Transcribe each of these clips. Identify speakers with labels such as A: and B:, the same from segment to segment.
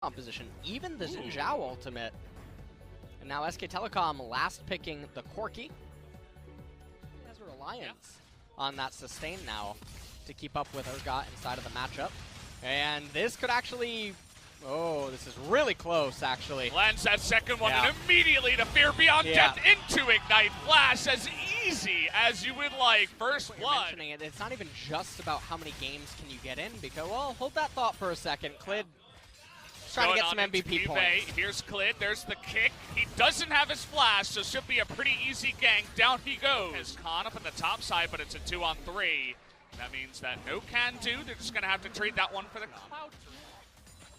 A: composition, even the Zhao ultimate. And now SK Telecom last picking the Corki. He has a reliance on that sustain now to keep up with Urgot inside of the matchup. And this could actually... Oh, this is really close, actually.
B: Lands that second one, and immediately the Fear Beyond Death into Ignite Flash, as easy as you would like. First blood.
A: Mentioning it, it's not even just about how many games can you get in, because, well, hold that thought for a second. Clid trying to get some MVP points.
B: Here's Clid, there's the kick. He doesn't have his flash, so should be a pretty easy gank. Down he goes. Khan up on the top side, but it's a 2-on-3. That means that no can do. They're just going to have to trade that one for the Cloud.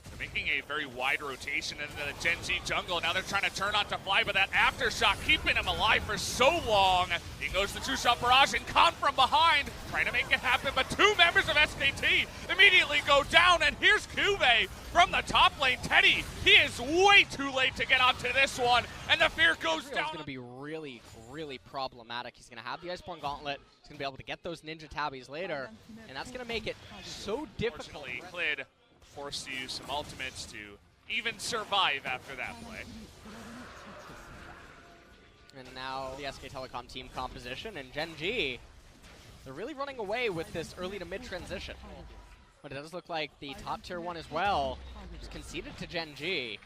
B: They're making a very wide rotation into the Gen Z jungle. Now they're trying to turn on to Fly, but that aftershock keeping him alive for so long. He goes to two-shot barrage, and Khan from behind trying to make it happen, but two members of SKT immediately go down, and here's Cuvee from the top lane. Teddy, he is way too late to get onto this one, and the Fear goes down.
A: It's going to be really, really problematic. He's going to have the Iceborne Gauntlet. He's going to be able to get those Ninja Tabbies later, and that's going to make it so difficult.
B: Clid forced to use some ultimates to even survive after that play.
A: And now the SK Telecom team composition, and Gen G, they're really running away with this early to mid transition. But it does look like the top tier one as well is conceded to Gen G.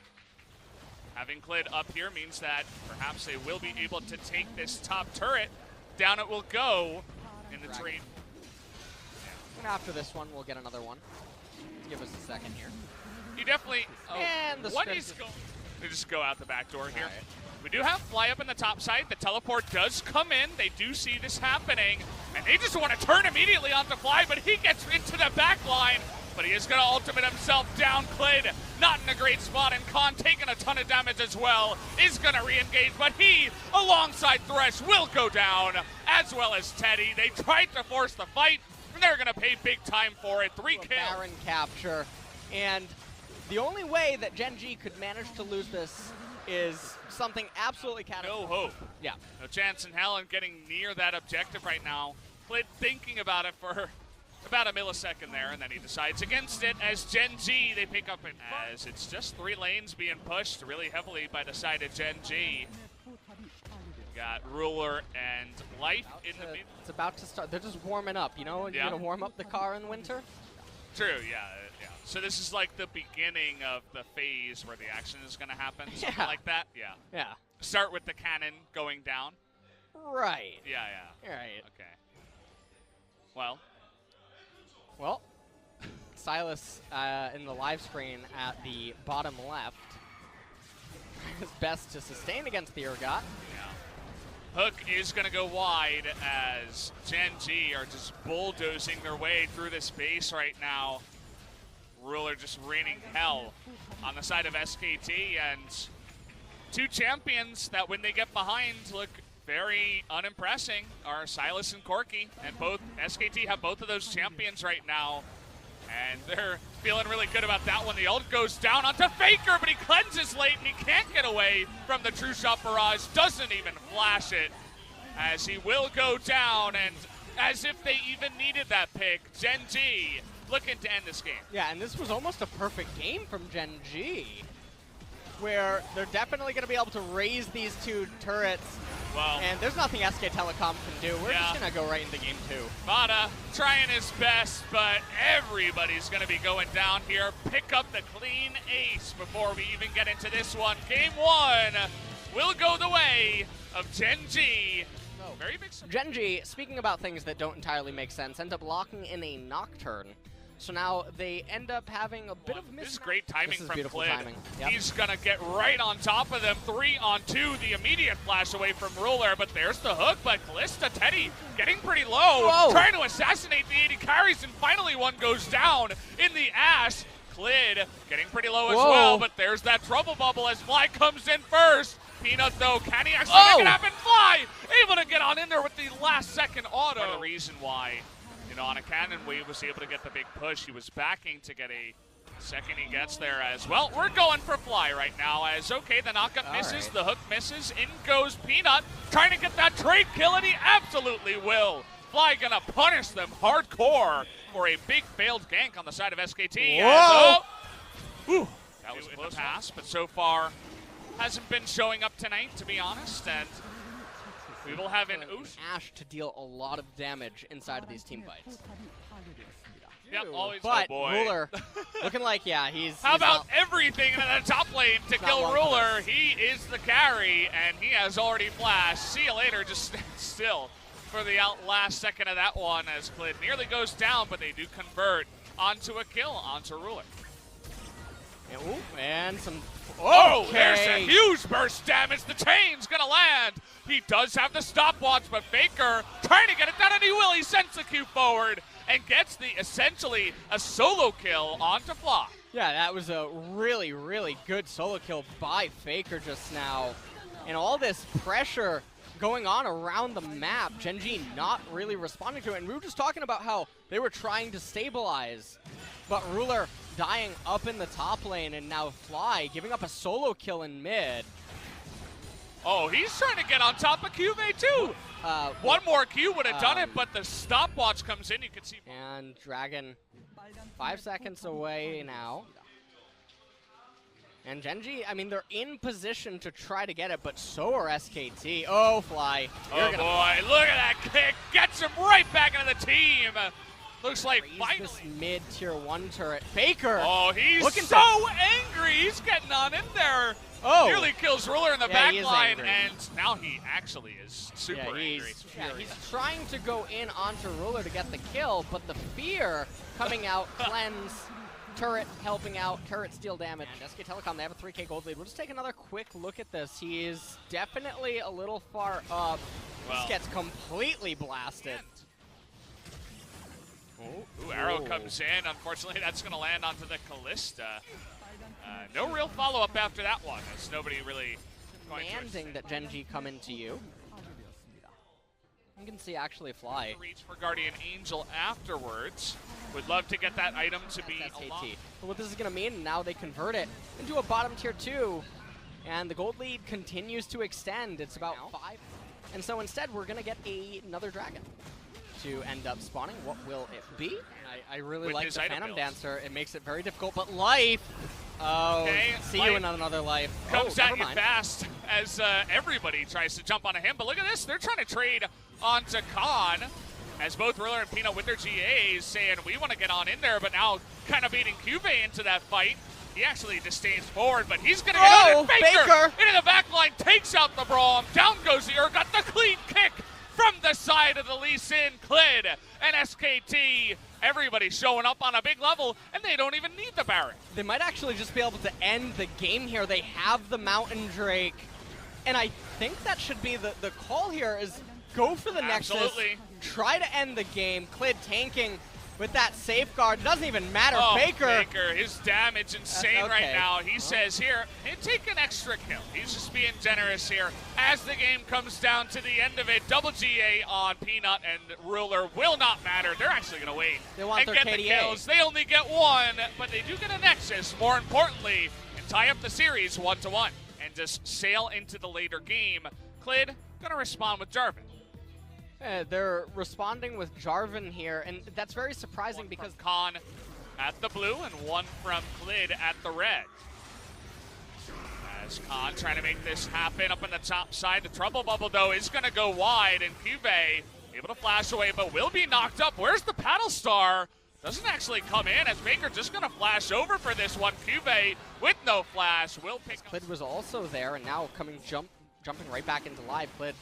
B: Having Clid up here means that perhaps they will be able to take this top turret. Down it will go in the trade.
A: And after this one, we'll get another one. Give us a second here.
B: You definitely.
A: And the
B: what is going? They just go out the back door here.
A: Right.
B: We do have Fly up in the top side. The teleport does come in. They do see this happening, and they just want to turn immediately onto Fly, but he gets into the back line. But he is going to ultimate himself down. Clid not in a great spot, and Khan taking a ton of damage as well. Is going to re-engage, but he, alongside Thresh, will go down, as well as Teddy. They tried to force the fight. They're going to pay big time for it. 3 kills.
A: Baron capture. And the only way that Gen G could manage to lose this is something absolutely catastrophic.
B: No hope.
A: Yeah.
B: No chance in hell in getting near that objective right now. Clid thinking about it for about a millisecond there, and then he decides against it as Gen G, they pick up it. As it's just 3 lanes being pushed really heavily by the side of Gen G. Got Ruler and Life in the mid.
A: It's about to start. They're just warming up, you know? You're going to warm up the car in winter?
B: True, yeah. So this is like the beginning of the phase where the action is going to happen, something like that? Yeah. Start with the cannon going down.
A: Right.
B: Yeah.
A: Right.
B: Okay. Well,
A: Silas in the live screen at the bottom left. His best to sustain against the Urgot.
B: Yeah. Hook is going to go wide as Gen G are just bulldozing their way through this base right now. Ruler just raining hell on the side of SKT, and 2 champions that when they get behind look very unimpressing are Silas and Corki, and both SKT have both of those champions right now, and they're feeling really good about that one. The ult goes down onto Faker, but he cleanses late and he can't get away from the true shot barrage, doesn't even flash it, as he will go down, and as if they even needed that pick, Gen G looking to end this game.
A: Yeah, and this was almost a perfect game from Gen G, where they're definitely going to be able to raise these 2 turrets.
B: Well,
A: and there's nothing SK Telecom can do. We're just going to go right into game 2.
B: Vada trying his best, but everybody's going to be going down here. Pick up the clean ace before we even get into this one. Game 1 will go the way of Gen G. Very big.
A: Gen G, speaking about things that don't entirely make sense, end up locking in a Nocturne. So now they end up having a bit of a mismatch.
B: This is great timing from Clid.
A: Yep.
B: He's going to get right on top of them. 3-on-2, the immediate flash away from Ruler, but there's the hook, but Callista, Teddy getting pretty low.
A: Whoa.
B: Trying to assassinate the 80 carries, and finally one goes down in the Ash. Clid getting pretty low as well, but there's that trouble bubble as Fly comes in first. Peanut, though, can he actually make it happen? Fly able to get on in there with the last-second auto. Part of the reason why, on a cannon wave was able to get the big push. He was backing to get a second. He gets there as well. We're going for Fly right now as, okay, the knockup misses, the hook misses, in goes Peanut, trying to get that trade kill, and he absolutely will. Fly gonna punish them hardcore for a big failed gank on the side of SKT.
A: Whoa!
B: That was in the past, but so far hasn't been showing up tonight, to be honest, and we will have an
A: Ashe to deal a lot of damage inside of these team fights.
B: Yep, always.
A: But
B: oh boy.
A: Ruler looking like, yeah,
B: How about everything in the top lane to kill Ruler? He is the carry, and he has already flashed. See you later, just stand still for the last second of that one as Clid nearly goes down, but they do convert onto a kill onto Ruler.
A: And some...
B: Oh, there's a huge burst damage. The chain's going to land. He does have the stopwatch, but Faker trying to get it done, and he will. He sends the Q forward and gets the essentially a solo kill onto Fly.
A: Yeah, that was a really, really good solo kill by Faker just now. And all this pressure going on around the map, Gen.G not really responding to it. And we were just talking about how they were trying to stabilize, but Ruler dying up in the top lane, and now Fly giving up a solo kill in mid.
B: Oh, he's trying to get on top of QV too. One more Q would have done it, but the stopwatch comes in. You can see.
A: And Dragon 5 seconds away now. And Gen.G, I mean, they're in position to try to get it, but so are SKT. Oh, Fly.
B: Oh, boy. Look at that kick. Gets him right back into the team. Looks like finally.
A: This mid-tier 1 turret. Faker.
B: Oh, he's looking so angry. He's getting on in there.
A: Oh.
B: Nearly kills Ruler in the back line,
A: angry.
B: And now he actually is super angry.
A: He's trying to go in onto Ruler to get the kill, but the fear coming out, cleanse, turret helping out, turret steal damage. And SK Telecom, they have a 3K gold lead. We'll just take another quick look at this. He is definitely a little far up. This gets completely blasted.
B: Ooh, arrow comes in. Unfortunately, that's going to land onto the Callista. No real follow-up after that one, as nobody really
A: demanding that Gen.G come into you. You can see actually Fly.
B: Reach for Guardian Angel afterwards. Would love to get that item to be
A: SKT. But what this is going to mean, now they convert it into a bottom tier 2, and the gold lead continues to extend. It's about 5. And so instead, we're going to get another dragon to end up spawning. What will it be? I really like the Phantom Dancer. It makes it very difficult, but life. Oh, see you in another life.
B: Comes at you fast as everybody tries to jump onto him. But look at this. They're trying to trade onto Khan as both Ruler and Peanut with their GAs saying, we want to get on in there, but now kind of beating QV into that fight. He actually disdains forward, but he's going to get on it. Faker into the back line, takes out the Braum. Down goes the got the clean kick from the side of the Lee Sin. Clid and SKT, everybody showing up on a big level, and they don't even need the Baron.
A: They might actually just be able to end the game here. They have the Mountain Drake, and I think that should be the call here is go for the Nexus, try to end the game. Clid tanking with that safeguard. It doesn't even matter. Faker,
B: his damage insane right now. He says here, hey, take an extra kill. He's just being generous here. As the game comes down to the end of it, double GA on Peanut and Ruler will not matter. They're actually going to wait and get the kills. They only get one, but they do get a Nexus, more importantly, and tie up the series 1-1 and just sail into the later game. Clid going to respond with Jarvan.
A: They're responding with Jarvan here, and that's very surprising because
B: Khan at the blue and one from Clid at the red. As Khan trying to make this happen up on the top side. The trouble bubble, though, is going to go wide, and QV able to flash away, but will be knocked up. Where's the paddle star? Doesn't actually come in, as Baker just going to flash over for this one. QV with no flash will pick up.
A: Clid was also there, and now jumping right back into live. Clid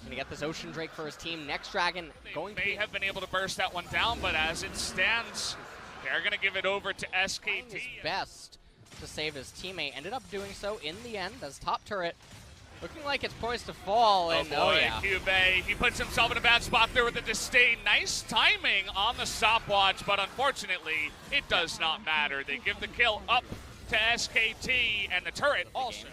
A: gonna get this Ocean Drake for his team. Next Dragon going
B: may have been able to burst that one down, but as it stands, they're gonna give it over to SKT.
A: His best to save his teammate. Ended up doing so in the end as top turret looking like it's poised to fall. And
B: QV, he puts himself in a bad spot there with the disdain. Nice timing on the stopwatch, but unfortunately, it does not matter. They give the kill up to SKT, and the turret also.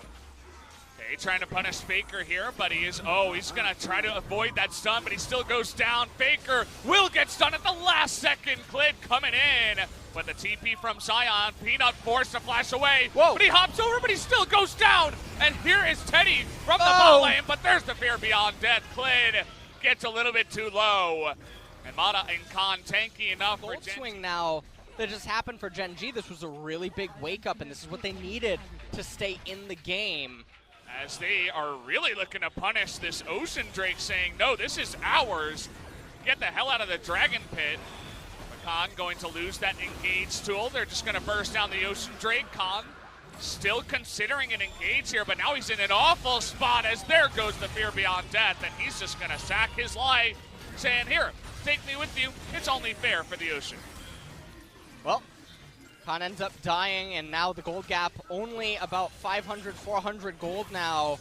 B: Okay, trying to punish Faker here, but he's going to try to avoid that stun, but he still goes down. Faker will get stunned at the last second. Clid coming in, but the TP from Sion. Peanut forced to flash away, but he hops over, but he still goes down. And here is Teddy from the bot lane, but there's the fear beyond death. Clid gets a little bit too low. And Mata and Khan tanky enough for
A: Gold swing now that just happened for Gen G. This was a really big wake-up, and this is what they needed to stay in the game.
B: As they are really looking to punish this Ocean Drake, saying, no, this is ours. Get the hell out of the Dragon Pit. Khan going to lose that engage tool. They're just going to burst down the Ocean Drake. Khan still considering an engage here, but now he's in an awful spot as there goes the Fear Beyond Death, and he's just going to sack his life, saying, here, take me with you. It's only fair for the Ocean.
A: Well, Khan ends up dying, and now the gold gap only about 500, 400 gold now.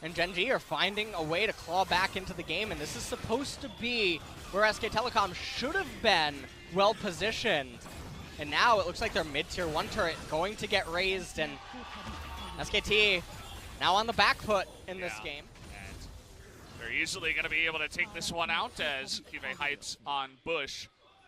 A: And Gen G are finding a way to claw back into the game, and this is supposed to be where SK Telecom should have been well positioned. And now it looks like their mid-tier 1 turret going to get raised, and SKT now on the back foot in this game.
B: And they're easily going to be able to take this one out as Kive Heights on Bush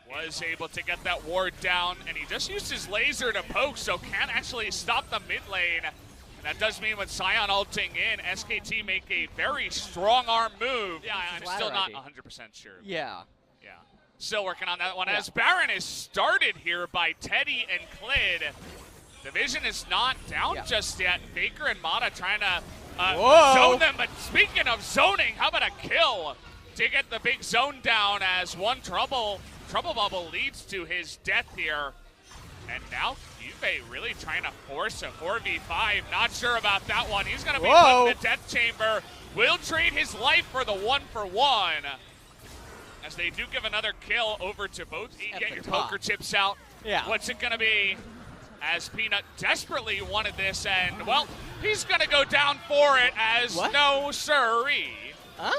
B: was able to get that ward down, and he just used his laser to poke, so can't actually stop the mid lane. And that does mean with Sion ulting in, SKT make a very strong arm move. Yeah, I'm still not 100% sure.
A: Yeah.
B: Yeah. Still working on that one. Yeah. As Baron is started here by Teddy and Clid. The vision is not down just yet. Faker and Mata trying to zone them. But speaking of zoning, how about a kill to get the big zone down as one Trouble Bubble leads to his death here. And now Kive really trying to force a 4v5. Not sure about that one. He's going to be put in the death chamber. Will trade his life for the 1-for-1. As they do give another kill over to both. Get your poker chips out.
A: Yeah.
B: What's it going to be? As Peanut desperately wanted this, and, well, he's going to go down for it as no siree.
A: Huh?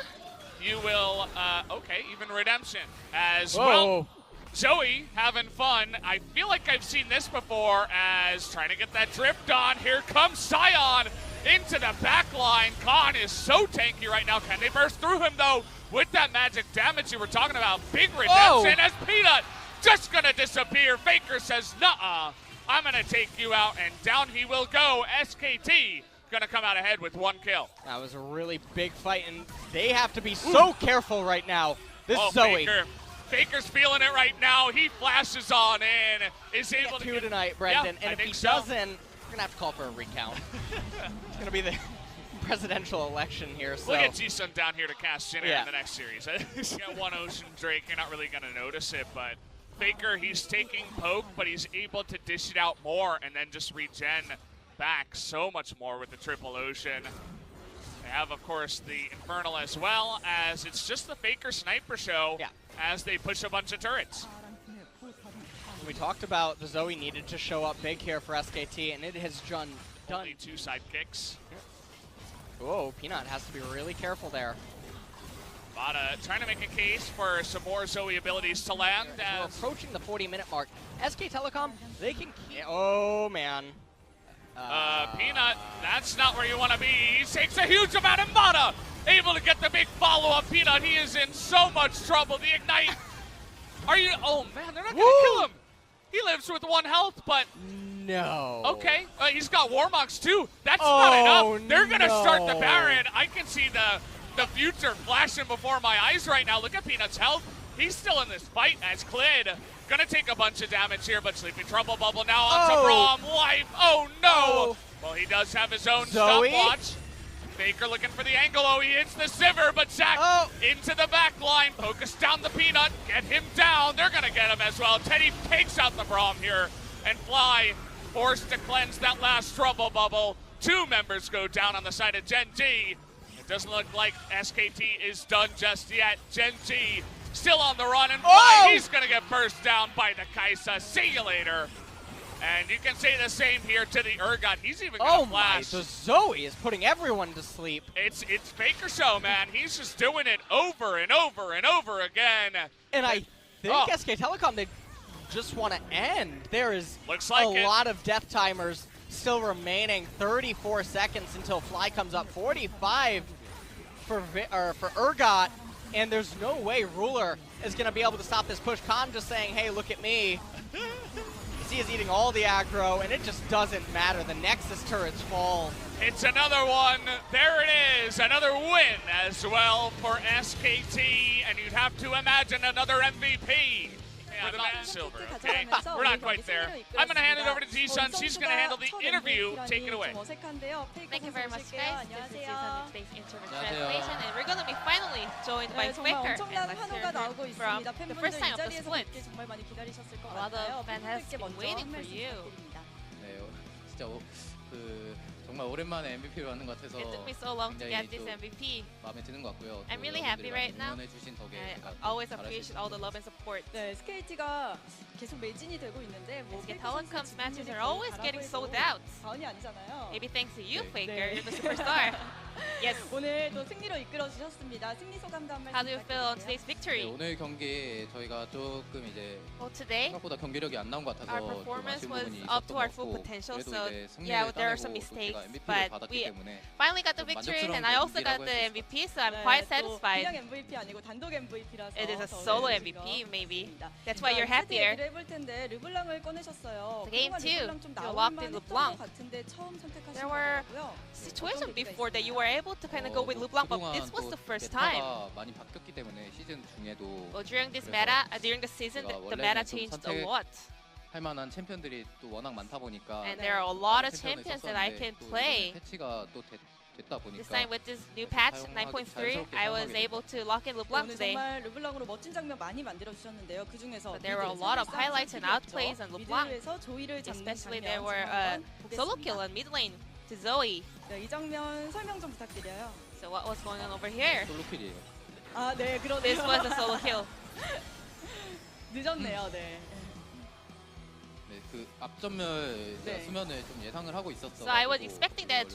B: You will, okay, even redemption. As, well, Zoe having fun. I feel like I've seen this before as trying to get that drift on. Here comes Sion into the back line. Khan is so tanky right now. Can they burst through him, though, with that magic damage you were talking about? Big redemption as Peanut just going to disappear. Faker says, nuh-uh, I'm going to take you out, and down he will go. SKT going to come out ahead with 1 kill.
A: That was a really big fight, and they have to be so careful right now. This Zoe.
B: Faker's feeling it right now. He flashes on in, is able to
A: get 2 tonight, Brendan.
B: Yeah,
A: and if he doesn't, we're going to have to call for a recount. It's going to be the presidential election here. So.
B: We'll get G-Sun down here to cast Jinner in the next series. Get one Ocean Drake, you're not really going to notice it, but Faker, he's taking poke, but he's able to dish it out more and then just regen back so much more with the triple Ocean. They have, of course, the Infernal as well, as it's just the Faker sniper show as they push a bunch of turrets.
A: We talked about the Zoe needed to show up big here for SKT, and it has done.
B: Only 2 sidekicks.
A: Whoa, Peanut has to be really careful there.
B: Mata trying to make a case for some more Zoe abilities to land.
A: We're approaching the 40-minute mark. SK Telecom, they can... Oh, man.
B: Peanut, that's not where you want to be. He takes a huge amount of Mata. Able to get the big follow-up. Peanut, he is in so much trouble. The Ignite. Are you... Oh, man, they're not going to kill him. He lives with 1 health, but...
A: No.
B: Okay, he's got Warmox, too. That's not enough. They're going to start the Baron. I can see the future flashing before my eyes right now. Look at Peanut's health. He's still in this fight as Clid. Gonna take a bunch of damage here, but Sleeping Trouble Bubble now onto Braum. Life. Oh no! Well, he does have his own stopwatch. Faker looking for the angle. Oh, he hits the Sivir, but Zach into the back line. Focus down the Peanut. Get him down. They're gonna get him as well. Teddy takes out the Braum here, and Fly forced to cleanse that last Trouble Bubble. 2 members go down on the side of Gen G. It doesn't look like SKT is done just yet. Gen G still on the run, and he's going to get burst down by the Kaisa. See you later. And you can say the same here to the Urgot. He's even going to flash.
A: The Zoe is putting everyone to sleep.
B: It's Faker show, man. He's just doing it over and over and over again.
A: And I think SK Telecom, they just want to end. There is a lot of death timers still remaining. 34 seconds until Fly comes up. 45 for Urgot. And there's no way Ruler is going to be able to stop this push. Khan just saying, hey, look at me. He is eating all the aggro, and it just doesn't matter. The Nexus turrets fall.
B: It's another one. There it is. Another win as well for SKT. And you'd have to imagine another MVP. for the matte silver, okay? We're not quite there. I'm going to hand it over to Ji-Sun. She's going to handle the interview. Take it away.
C: Thank you very much, guys. This is Ji-Sun with today's interview translation, and we're going to be finally joined by Faker. And let's hear from the first time of the split. A lot of fans have been waiting for you.
D: 네, 진짜 정말 오랜만에 MVP를 받는 것 같아서
C: It took me so long to get this MVP.
D: 마음에 드는 것 같고요.
C: I'm really happy right now.
D: 응원해 주신 덕에
C: I
D: 제가
C: always
D: 잘할 수
C: appreciate all the love and support.
E: 네, SKT가 계속 매진이 되고 있는데 뭐
C: SK Telecom's matches are always getting sold out.
E: 다운이 아니잖아요.
C: Maybe thanks to you,
D: 네.
C: Faker.
E: 네.
C: You're the superstar. Yes.
E: 오늘 또 승리로 이끌어 주셨습니다. 승리 소감도 한 말씀
C: How do you feel on
E: 부탁드릴게요.
C: today's
D: 네,
C: victory?
D: 오늘 경기 저희가 조금 이제
C: Well, today
D: 생각보다 경기력이 안 나온 것 같아서
C: our
D: 좀
C: performance
D: 아쉬운
C: was
D: 부분이
C: up
D: 있었던
C: to
D: 것
C: our full
D: 같고
C: potential.
D: 그래도
C: So
D: 이제
C: yeah,
D: 승리를
C: there are
D: 따내고
C: some
D: 또
C: mistakes,
D: 제가 MVP를
C: but
D: 받았기
C: we
D: 때문에
C: finally got the
D: 좀
C: victory,
D: 만족스러운
C: and I also got
D: 경기라고
C: the
D: 할수
C: MVP, so I'm quite
E: 또
C: satisfied.
E: 그냥 MVP 아니고 단독 MVP라서
C: It is a
E: 더
C: solo
E: 의미가
C: MVP, maybe.
E: 있습니다.
C: That's why you're
E: 자,
C: happier.
E: 얘기를 해볼 텐데 르블랑을 꺼내셨어요.
C: The game
E: 그동안
C: two,
E: 르블랑 좀
C: you
E: 나올
C: locked in
E: 만했던
C: LeBlanc.
E: 것 같은데 처음 선택하신
C: There were
E: 거고요.
C: Situation before that you were able to kind of go with LeBlanc, but this was the first time.
D: 메타가 많이 바뀌었기 때문에 시즌 중에도
C: Well, during this
D: 그래서
C: meta, during the season,
D: 제가
C: the
D: 원래는
C: meta
D: 좀
C: changed a lot,
D: 할 만한 챔피언들이 또 워낙 많다 보니까
C: and there are a lot of
D: 챔피언을
C: champions that I
D: 썼었는데
C: can
D: 또
C: play.
D: 이번에 패치가 또 됐다
C: This
D: 보니까
C: time with this new patch
D: 사용하기
C: 9.3,
D: 자연스럽게
C: I was
D: 사용하게
C: able to lock in LeBlanc
E: 오늘
C: today.
E: 정말 르블랑으로 멋진 장면 많이 만들어 주셨는데요. 그 중에서
C: But there were a lot of highlights and outplays on LeBlanc.
E: 미드에서 조이를 잡는
C: Especially
E: 장면
C: there were
E: 한번
C: solo
E: 보겠습니다.
C: kill on mid lane to Zoe.
E: 네, 이 장면 설명 좀 부탁드려요.
C: So what was going on over here?
D: 솔로킬이에요.
E: 아, 네, 그러네요.
C: This was a solo kill.
E: 늦었네요, 네.
D: 네, 그 앞전멸
E: 네.
D: 수면을 좀 예상을 하고 있었어.
C: So I was expecting that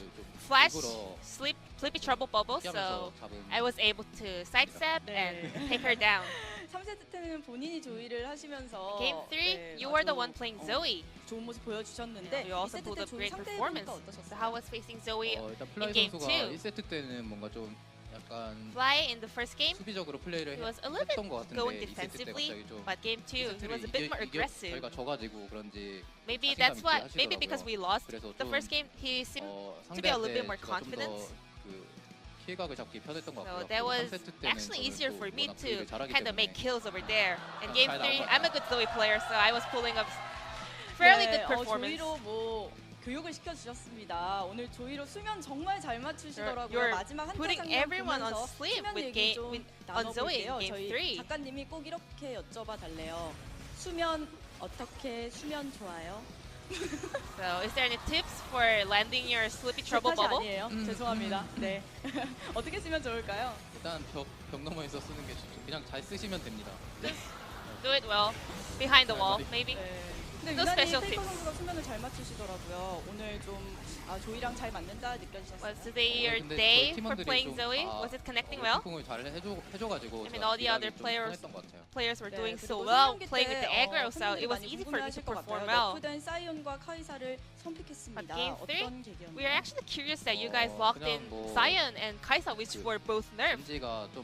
C: Flash sleepy trouble bubble, so I was able to sidestep
E: 네.
C: and take her down.
E: 3세트 때는 본인이 조이를 하시면서
C: Game 3,
E: 네,
C: you were the
E: 아주,
C: one playing Zoe.
E: 좋은 모습 보여주셨는데
C: You also
E: 2세트
C: pulled
E: 때
C: up
E: 조이
C: great
E: 상대
C: performance.
E: 해보니까
C: So
E: 어떠셨어요?
C: how was facing Zoe
D: 일단 플라이
C: game
D: 선수가
C: two.
D: 1세트 때는 뭔가 좀 약간
C: Fly in the first game?
D: 수비적으로 플레이를
C: He was a little bit
D: 했던 것 같은데
C: going
D: 2세트 때
C: defensively,
D: 갑자기 좀
C: but game 2, he was a bit more aggressive.
D: 저희가 져가지고 그런지
C: Maybe
D: 자신감
C: that's
D: 있게
C: what, maybe
D: 하시더라고요.
C: because we lost
D: 그래서
C: the
D: 좀,
C: first game, he seemed to be a little bit more confident.
D: 그 피해각을 잡기 편했던 것
C: So
D: 같고요.
C: that was
D: 3세트 때는
C: actually
D: 저는
C: easier
D: 또
C: for me
D: 워낙
C: to
D: 플레이를 잘하기
C: kind of make
D: 때문에
C: kills over there. And game
D: 잘
C: 3,
D: 나온 것
C: I'm a good Zoe player, so I was pulling up fairly good performance.
E: 조이로 뭐 교육을 시켜주셨습니다. 오늘 조이로 수면 정말 잘 맞추시더라고요.
C: You're
E: 마지막 한타
C: putting
E: 장면
C: everyone on
E: 보면서
C: sleep
E: 수면
C: with
E: 얘기
C: game
E: 좀
C: on Zoe
E: 나눠볼게요.
C: in game
E: 저희
C: 3.
E: 작가님이 꼭 이렇게 여쭤봐 달래요. 수면 어떻게 수면 좋아요?
C: So is there any tips for landing your sleepy
E: 제
C: trouble
E: 탓이
C: bubble?
E: 아니에요. 죄송합니다. 네. 어떻게 쓰면 좋을까요?
D: 일단 벽 너머에서 쓰는 게 좋죠. 그냥 잘 쓰시면 됩니다.
C: Just do it well. Behind the wall,
D: Everybody.
C: maybe.
E: 네. 근데
C: No
E: 유난히
C: special
E: 페이커
C: tips.
E: 선수가 수면을 잘 맞추시더라고요. 오늘 좀 조이랑 잘 맞는다 느껴지셨어요?
C: Was today your
D: 근데
C: day
D: 저희
C: for
D: 팀원들이
C: playing
D: 좀
C: Zoe?
D: 다
C: Was it connecting well?
D: 팀풍을 잘 해줘가지고
C: I mean,
D: 제가
C: all the other
D: 딜하기 좀
C: players-
D: 편했던 것 같아요.
C: Players were
E: 네,
C: doing so
E: 그리고
C: well,
E: 상경기
C: playing with the
E: 때,
C: aggro, so it was
E: 팬분들이
C: easy
E: 많이
C: for me to
E: 궁금해하실 것
C: perform
E: 같아요.
C: well.
E: 너프된 사이온과 카이사를 선픽했습니다.
C: But game three,
E: 어떤 계기였나요?
C: We are actually curious that you guys
D: 어,
C: locked
D: 그냥
C: in
D: 뭐
C: Sion and Kaisa, which
D: 그
C: were both nerfed.
D: 젠지가 좀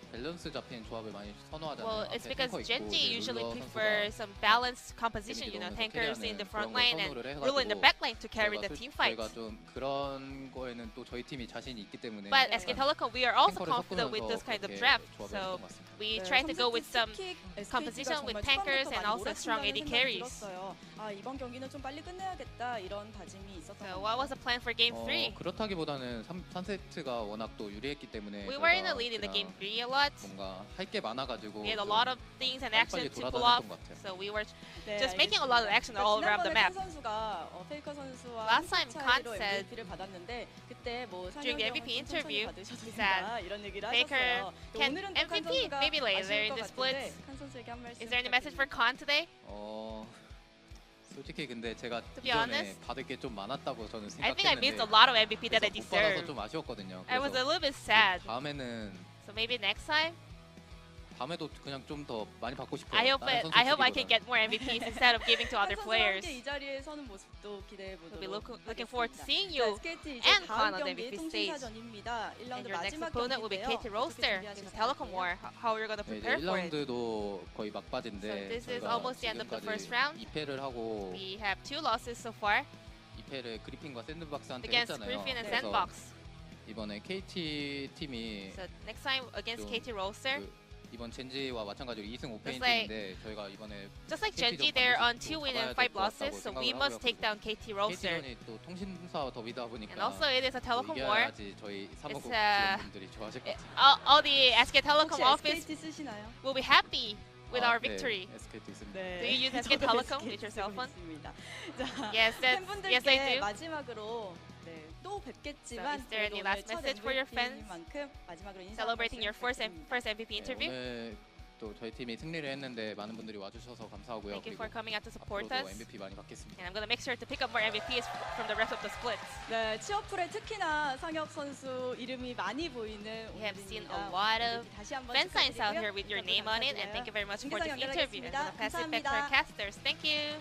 D: 밸런스 잡힌 조합을 많이 선호하잖아요.
C: Well, it's
D: 앞에
C: because
D: 탱커 있고
C: Genji
D: 이제
C: usually
D: 룰러
C: prefers some balanced composition, you know,
D: 너무
C: tankers in the
D: 캐리하는
C: front
D: 그런 걸
C: line and
D: 선호를
C: Rule in the
D: 해가지고
C: back line to carry the team fight.
D: 저희가 좀 그런 거에는 또 저희 팀이 자신이 있기 때문에
C: But
E: 네.
C: SK Telecom, we are also
D: 탱커를
C: confident with this
D: 섞으면서
C: kind of
D: 그렇게
C: draft.
D: 조합을
C: So
D: 했던 것 같습니다.
C: we
E: 네,
C: try to go with some
E: 킥 SKT 가
C: composition with
E: 정말
C: tankers
E: 초반부터
C: and
E: 많이
C: also strong AD
E: 몰아친다는
C: carries.
E: 생각이 들었어요. 이번 경기는 좀 빨리 끝내야겠다 이런 다짐이 있었던
C: So
E: 것
C: what was
E: 같아요.
C: the plan for game 3?
D: 그렇다기보다는 3세트가 워낙 또 유리했기 때문에
C: We were in the
D: 저희가
C: lead in the game
D: 그냥
C: 3 a lot.
D: 뭔가 할 게 많아가지고
C: We had a
D: 좀
C: lot of things and action
D: 빨리
C: to pull off.
D: 돌아다녔던 것 같아요.
C: So we were
E: 네,
C: just making a lot of action
E: 알겠습니다.
C: all around the
E: 지난번에
C: map.
E: 칸 선수가 페이커 선수와
C: Last time
E: 한
C: Kant
E: 차이로
C: said
E: MVP를 받았는데 그때 뭐
C: during the
E: 상영경은
C: MVP
E: 좀 천천히
C: interview,
E: 받으셔도
C: he
E: 된다 이런 얘기를
C: Faker
E: 하셨어요.
C: can
E: 오늘은 또칸
C: MVP
E: 선수가
C: maybe later
E: 아쉬울
C: in
E: 것
C: the
E: 같은데
C: splits.
E: 칸 선수에게 한 말씀
C: Is there any message for Khan today?
D: 솔직히 근데 제가
C: To be
D: 이전에
C: honest,
D: 받을 게 좀 많았다고 저는
C: I think I missed
D: 생각했는데
C: a lot of MVP that I
D: 그래서 못 받아서
C: deserve.
D: 좀 아쉬웠거든요.
C: I was a
D: 그래서
C: little bit sad.
D: 다음에는
C: So maybe next time,
D: 다음에도 그냥 좀 더 많이 받고 싶어요.
C: I hope
D: 다른
C: I can
D: 선수
C: get more MVPs instead of giving to
E: 칸
C: other
E: 선수와
C: players.
E: 함께 이 자리에 서는 모습도 기대해
C: We'll be
E: 보도록
C: looking forward to seeing
E: 자,
C: you.
E: SKT 이제
C: and
E: 다음
C: Khan on the
E: 경기
C: MVP stage.
E: 통신사전입니다. 1라운드
C: And your next
E: 마지막
C: opponent will be
E: 경기인데요.
C: KT Roaster in the Telecom War. How are you going to
D: 네, 이제
C: prepare for it?
D: 1라운드도 거의 막바지인데
C: So this is
D: 저희가
C: almost the end of the first round.
D: 2패를 하고
C: We have 2 losses so far
D: 2패를 그리핀과 샌드박스한테
C: against
D: 했잖아요.
C: Griffin and
D: 그래서
C: Sandbox.
D: 이번에 KT 팀이
C: So next time against
D: 좀
C: KT Roaster,
D: 그 이번 젠지와 마찬가지로 2승 5패인
C: Just like-
D: 팀인데 저희가 이번에
C: Just like
D: KT
C: Genji,
D: 전
C: they're on
D: 반드시
C: 2 win
D: 잡아야
C: and 5
D: 될것
C: losses,
D: 같다고
C: so we
D: 생각을
C: must
D: 하고요.
C: take down KT roster.
D: KT전이 또 통신사 더비다 보니까
C: And also, it is a telecom war.
D: 이겨야지 저희 사무국
C: It's,
D: 직원분들이 좋아하실 것 같아요.
C: All the SK Telecom
E: 혹시
C: office
E: SKT 쓰시나요?
C: will be happy with our
D: 네,
C: victory.
D: SKT 있습니다.
C: Do you use SK
E: 저도
C: Telecom
E: SKT
C: with your cell phone?
E: 쓰고 있습니다. 자,
C: Yes,
E: 팬분들께
C: yes, I do.
E: 마지막으로 또 뵙겠지만
C: So is there any
E: 그래도 오늘
C: last
E: 첫
C: message for your fans?
E: MVP님만큼 마지막으로 인사
C: Celebrating your first
E: 부탁드립니다.
C: MVP
D: 네,
C: interview.
D: 오늘 또 저희 팀이 승리를 했는데 많은 분들이 와주셔서 감사하고요.
C: Thank you
D: 그리고
C: for coming out to support
D: 앞으로도
C: us.
D: MVP 많이 받겠습니다.
C: And I'm going to make sure to pick up more MVPs from the rest of the splits.
E: 네, 취업풀에 특히나 상혁 선수 이름이 많이 보이는
C: We have seen
E: 오늘입니다.
C: a lot of
E: 다시 한번
C: fan signs out
E: 축하드리고요.
C: here with your name on it, and thank you very much for this
E: 인사
C: interview. I'm going to pass it back to our
E: 감사합니다.
C: casters. Thank you.